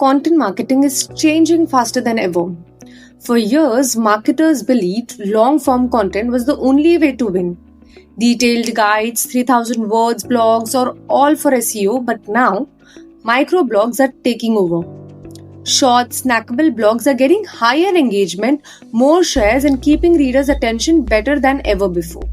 content marketing is changing faster than ever. For years, marketers believed long-form content was the only way to win. Detailed guides, 3,000 words blogs are all for SEO, but now microblogs are taking over. Short, snackable blogs are getting higher engagement, more shares, and keeping readers' attention better than ever before.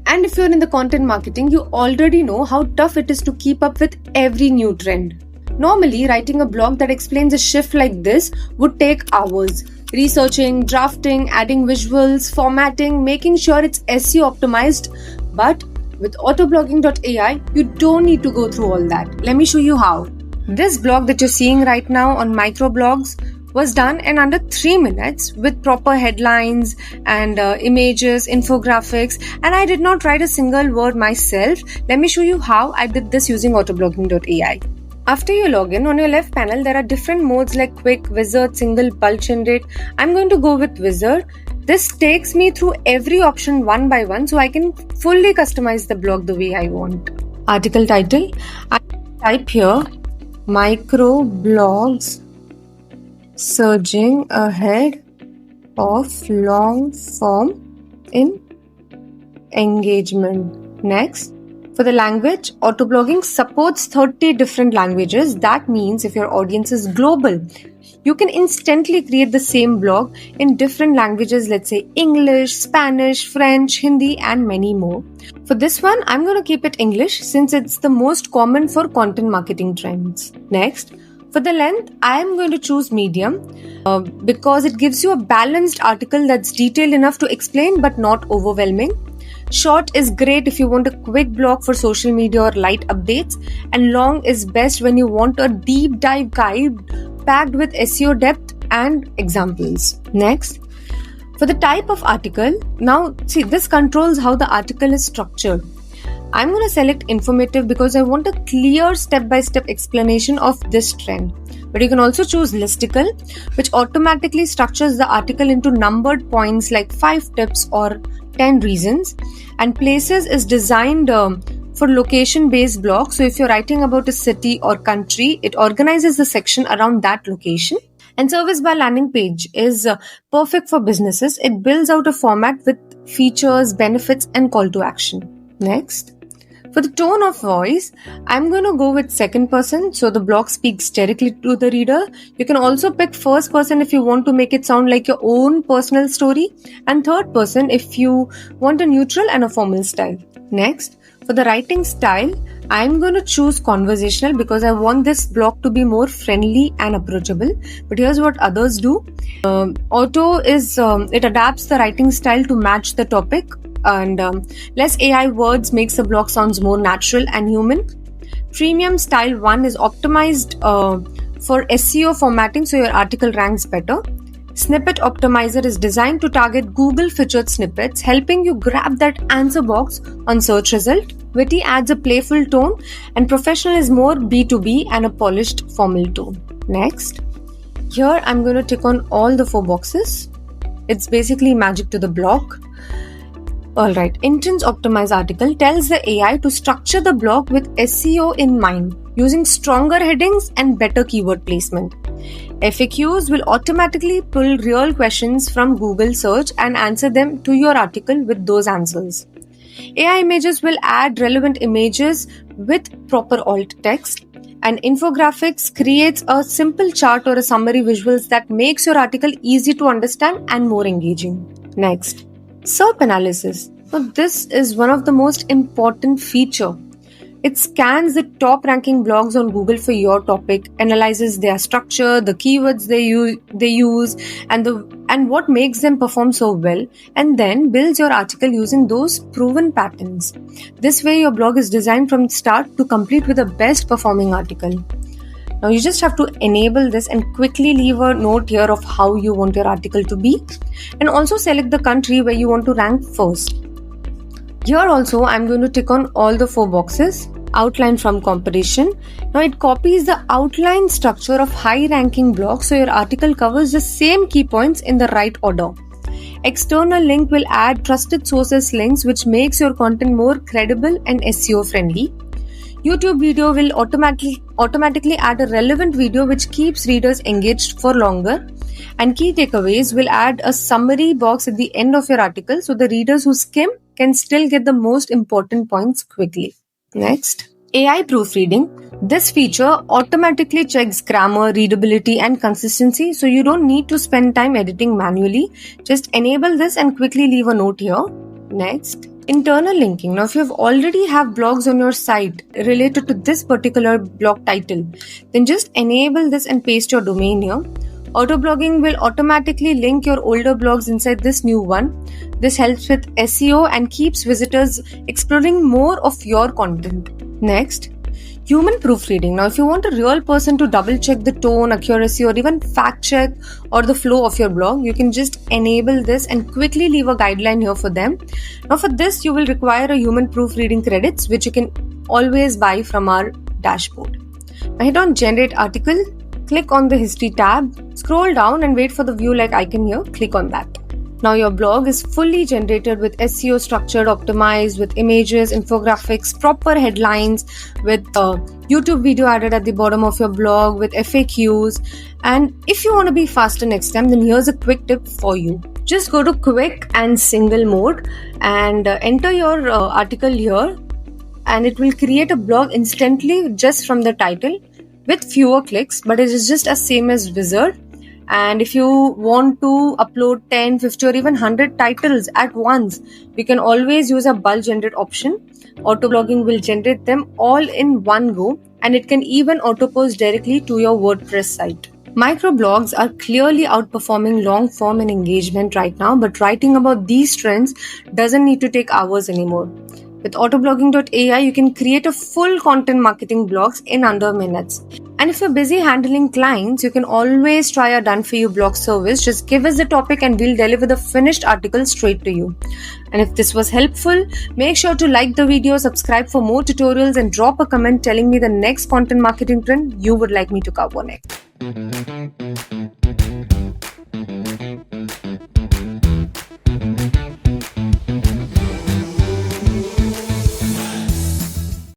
And if you're in the content marketing, you already know how tough it is to keep up with every new trend. Normally, writing a blog that explains a shift like this would take hours. Researching, drafting, adding visuals, formatting, making sure it's SEO optimized. But with Autoblogging.ai, you don't need to go through all that. Let me show you how. This blog that you're seeing right now on microblogs was done in under 3 minutes with proper headlines and images, infographics, and I did not write a single word myself. Let me show you how I did this using Autoblogging.ai. After you log in, on your left panel, there are different modes like quick, wizard, single, bulk generate. I'm going to go with wizard. This takes me through every option one by one so I can fully customize the blog the way I want. Article title. I type here microblogs surging ahead of long form in engagement. Next. For the language, Autoblogging supports 30 different languages. That means if your audience is global, you can instantly create the same blog in different languages, let's say English, Spanish, French, Hindi, and many more. For this one, I'm going to keep it English since it's the most common for content marketing trends. Next, for the length, I am going to choose medium because it gives you a balanced article that's detailed enough to explain but not overwhelming. Short is great if you want a quick blog for social media or light updates, and long is best when you want a deep dive guide packed with SEO depth and examples. Next, for the type of article, now see this controls how the article is structured. I'm going to select informative because I want a clear step-by-step explanation of this trend. But you can also choose listicle, which automatically structures the article into numbered points like 5 tips or 10 reasons. And places is designed for location-based blogs. So if you're writing about a city or country, it organizes the section around that location. And service by landing page is perfect for businesses. It builds out a format with features, benefits, and call to action. Next. For the tone of voice, I'm going to go with second person so the blog speaks directly to the reader. You can also pick first person if you want to make it sound like your own personal story, and third person if you want a neutral and a formal style. Next, for the writing style, I'm going to choose conversational because I want this blog to be more friendly and approachable. But here's what others do. Auto is, it adapts the writing style to match the topic. And less AI words makes the blog sounds more natural and human. Premium style 1 is optimized for SEO formatting so your article ranks better. Snippet optimizer is designed to target Google featured snippets, helping you grab that answer box on search result. Witty adds a playful tone, and professional is more B2B and a polished formal tone. Next, here I'm going to tick on all the 4 boxes. It's basically magic to the blog. Alright, Intents Optimize article tells the AI to structure the blog with SEO in mind, using stronger headings and better keyword placement. FAQs will automatically pull real questions from Google search and answer them to your article with those answers. AI images will add relevant images with proper alt text, and infographics creates a simple chart or a summary visuals that makes your article easy to understand and more engaging. Next, SERP analysis. Now, this is one of the most important feature. It scans the top ranking blogs on Google for your topic, analyzes their structure, the keywords they use, and what makes them perform so well, and then builds your article using those proven patterns. This way, your blog is designed from start to complete with the best performing article. Now you just have to enable this and quickly leave a note here of how you want your article to be, and also select the country where you want to rank first. Here also I'm going to tick on all the 4 boxes. Outline from competition. Now it copies the outline structure of high ranking blogs so your article covers the same key points in the right order. External link will add trusted sources links which makes your content more credible and SEO friendly. YouTube video will automatically add a relevant video which keeps readers engaged for longer. And key takeaways will add a summary box at the end of your article so the readers who skim can still get the most important points quickly. Next, AI proofreading. This feature automatically checks grammar, readability, and consistency, so you don't need to spend time editing manually. Just enable this and quickly leave a note here. Next, internal linking. Now, if you already have blogs on your site related to this particular blog title, then just enable this and paste your domain here. Autoblogging will automatically link your older blogs inside this new one. This helps with SEO and keeps visitors exploring more of your content. Next, human proofreading. Now, if you want a real person to double check the tone, accuracy, or even fact check or the flow of your blog, you can just enable this and quickly leave a guideline here for them. Now, for this, you will require a human proofreading credits, which you can always buy from our dashboard. Now, hit on generate article. Click on the history tab, scroll down and wait for the view like icon here, click on that. Now your blog is fully generated with SEO structured, optimized, with images, infographics, proper headlines, with a YouTube video added at the bottom of your blog, with FAQs. And if you want to be faster next time, then here's a quick tip for you. Just go to quick and single mode and enter your article here, and it will create a blog instantly just from the title, with fewer clicks, but it is just as same as Wizard. And if you want to upload 10, 50 or even 100 titles at once, you can always use a bulk generate option. Autoblogging will generate them all in one go, and it can even auto post directly to your WordPress site. Microblogs are clearly outperforming long form and engagement right now, but writing about these trends doesn't need to take hours anymore. With Autoblogging.ai, you can create a full content marketing blogs in under minutes. And if you're busy handling clients, you can always try a done-for-you blog service. Just give us the topic and we'll deliver the finished article straight to you. And if this was helpful, make sure to like the video, subscribe for more tutorials, and drop a comment telling me the next content marketing trend you would like me to cover next.